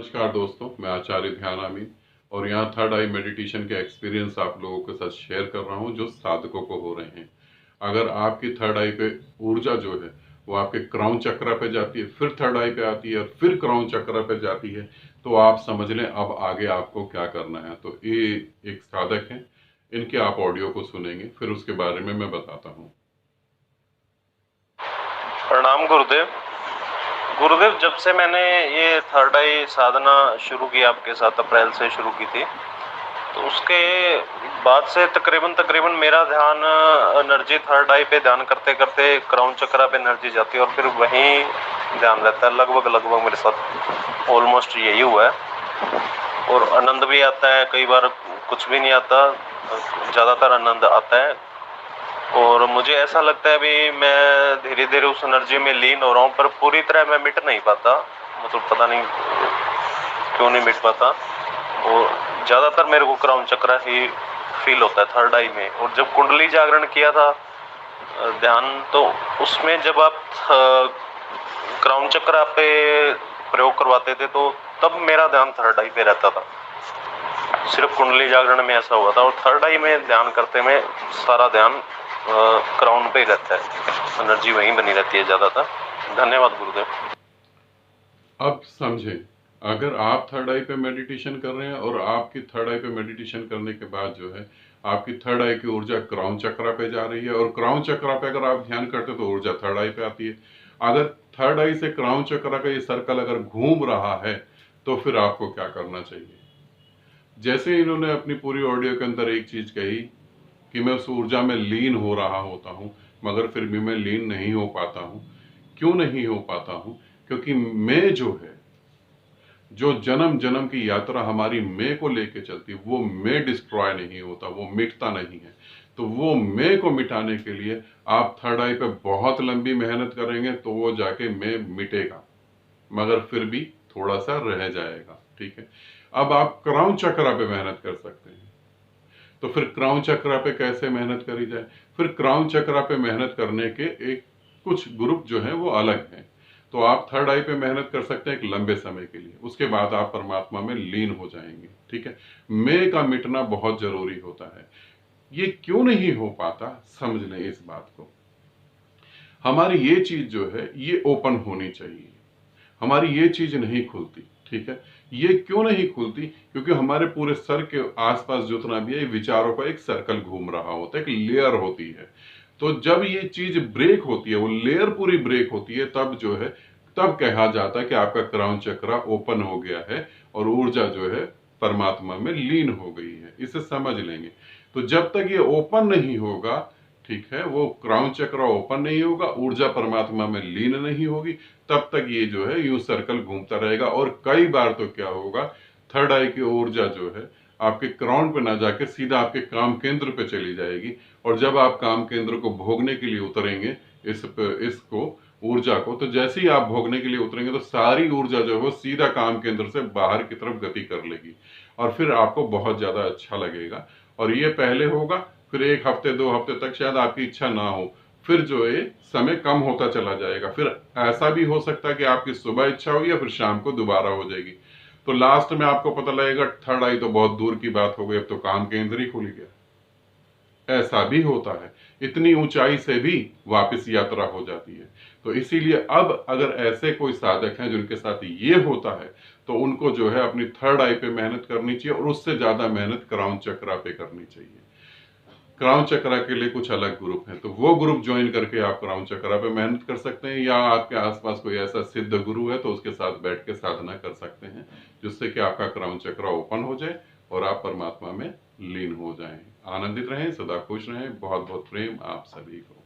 नमस्कार दोस्तों, मैं आचार्य ध्यान आमीन और यहाँ थर्ड आई मेडिटेशन के एक्सपीरियंस आप लोगों के साथ शेयर कर रहा हूँ जो साधकों को हो रहे हैं। अगर आपकी थर्ड आई पे ऊर्जा जो है वो आपके क्राउन चक्र पे जाती है, फिर थर्ड आई पे आती है और फिर क्राउन चक्र पे जाती है, तो आप समझ लें अब आगे आपको क्या करना है। तो ये एक साधक हैं, इनके आप ऑडियो को सुनेंगे, फिर उसके बारे में मैं बताता हूँ। प्रणाम गुरुदेव। गुरुदेव, जब से मैंने ये थर्ड आई साधना शुरू की आपके साथ अप्रैल से शुरू की थी, तो उसके बाद से तकरीबन मेरा ध्यान एनर्जी थर्ड आई पे ध्यान करते करते क्राउन चक्रा पे एनर्जी जाती है और फिर वहीं ध्यान रहता है। लगभग मेरे साथ ऑलमोस्ट यही हुआ है और आनंद भी आता है, कई बार कुछ भी नहीं आता, ज़्यादातर आनंद आता है। और मुझे ऐसा लगता है अभी मैं धीरे धीरे उस एनर्जी में लीन हो रहा हूँ, पर पूरी तरह मैं मिट नहीं पाता। मतलब पता नहीं क्यों नहीं मिट पाता। और ज़्यादातर मेरे को क्राउन चक्र ही फील होता है थर्ड आई में। और जब कुंडली जागरण किया था ध्यान, तो उसमें जब आप क्राउन चक्र पे प्रयोग करवाते थे तो तब मेरा ध्यान थर्ड आई पे रहता था। सिर्फ कुंडली जागरण में ऐसा हुआ था और थर्ड आई में ध्यान करते में सारा ध्यान क्राउन पे ही रहता है, एनर्जी वहीं बनी रहती है ज़्यादातर। धन्यवाद गुरुदेव। अब समझें, अगर आप थर्ड आई पे मेडिटेशन कर रहे हैं और आपकी थर्ड आई पे मेडिटेशन करने के बाद जो है आपकी थर्ड आई की ऊर्जा क्राउन चक्रा पे जा रही है और क्राउन चक्रा पे अगर आप ध्यान करते तो ऊर्जा थर्ड आई पे आती है। अगर थर्ड आई से क्राउन चक्रा का ये सर्कल अगर घूम रहा है तो फिर आपको क्या करना चाहिए। जैसे इन्होंने अपनी पूरी ऑडियो के अंदर एक चीज कही कि मैं उस ऊर्जा में लीन हो रहा होता हूं, मगर फिर भी मैं लीन नहीं हो पाता हूं। क्यों नहीं हो पाता हूं? क्योंकि मैं जो है, जो जन्म जन्म की यात्रा हमारी मैं को लेके चलती, वो मैं डिस्ट्रॉय नहीं होता, वो मिटता नहीं है। तो वो मैं को मिटाने के लिए आप थर्ड आई पे बहुत लंबी मेहनत करेंगे तो वो जाके मैं मिटेगा, मगर फिर भी थोड़ा सा रह जाएगा। ठीक है, अब आप क्राउन चक्रा पे मेहनत कर सकते हैं। तो फिर क्राउन चक्रा पे कैसे मेहनत करी जाए? फिर क्राउन चक्रा पे मेहनत करने के एक कुछ ग्रुप जो है वो अलग हैं। तो आप थर्ड आई पे मेहनत कर सकते हैं एक लंबे समय के लिए, उसके बाद आप परमात्मा में लीन हो जाएंगे। ठीक है, मैं का मिटना बहुत जरूरी होता है। ये क्यों नहीं हो पाता, समझ लें इस बात को। हमारी ये चीज जो है ये ओपन होनी चाहिए, हमारी ये चीज नहीं खुलती। ठीक है, ये क्यों नहीं खुलती? क्योंकि हमारे पूरे सर के आसपास जितना भी है विचारों का एक सर्कल घूम रहा होता है, एक लेयर होती है। तो जब ये चीज ब्रेक होती है, वो लेयर पूरी ब्रेक होती है, तब जो है तब कहा जाता है कि आपका क्राउन चक्रा ओपन हो गया है और ऊर्जा जो है परमात्मा में लीन हो गई है। इसे समझ लेंगे। तो जब तक ये ओपन नहीं होगा, ठीक है, वो क्राउन चक्र ओपन नहीं होगा, ऊर्जा परमात्मा में लीन नहीं होगी, तब तक ये जो है यूं सर्कल घूमता रहेगा। और कई बार तो क्या होगा, थर्ड आई की ऊर्जा जो है आपके क्राउन पे ना जाके सीधा आपके काम केंद्र पे चली जाएगी। और जब आप काम केंद्र को भोगने के लिए उतरेंगे इसको ऊर्जा को, तो जैसे ही आप भोगने के लिए उतरेंगे तो सारी ऊर्जा जो है वो सीधा काम केंद्र से बाहर की तरफ गति कर लेगी और फिर आपको बहुत ज्यादा अच्छा लगेगा। और ये पहले होगा, फिर एक हफ्ते 2 हफ्ते तक शायद आपकी इच्छा ना हो, फिर जो है समय कम होता चला जाएगा। फिर ऐसा भी हो सकता है कि आपकी सुबह इच्छा होगी या फिर शाम को दोबारा हो जाएगी। तो लास्ट में आपको पता लगेगा थर्ड आई तो बहुत दूर की बात हो गई, अब तो काम केंद्र ही खुल गया। ऐसा भी होता है, इतनी ऊंचाई से भी वापस यात्रा हो जाती है। तो इसीलिए अब अगर ऐसे कोई साधक हैं जिनके साथ ये होता है, तो उनको जो है अपनी थर्ड आई पे मेहनत करनी चाहिए और उससे ज्यादा मेहनत क्राउन चक्रा पे करनी चाहिए। क्राउन चक्रा के लिए कुछ अलग ग्रुप है, तो वो ग्रुप ज्वाइन करके आप क्राउन चक्रा पे मेहनत कर सकते हैं, या आपके आसपास कोई ऐसा सिद्ध गुरु है तो उसके साथ बैठ के साधना कर सकते हैं, जिससे कि आपका क्राउन चक्रा ओपन हो जाए और आप परमात्मा में लीन हो जाएं। आनंदित रहें, सदा खुश रहें। बहुत बहुत प्रेम आप सभी को।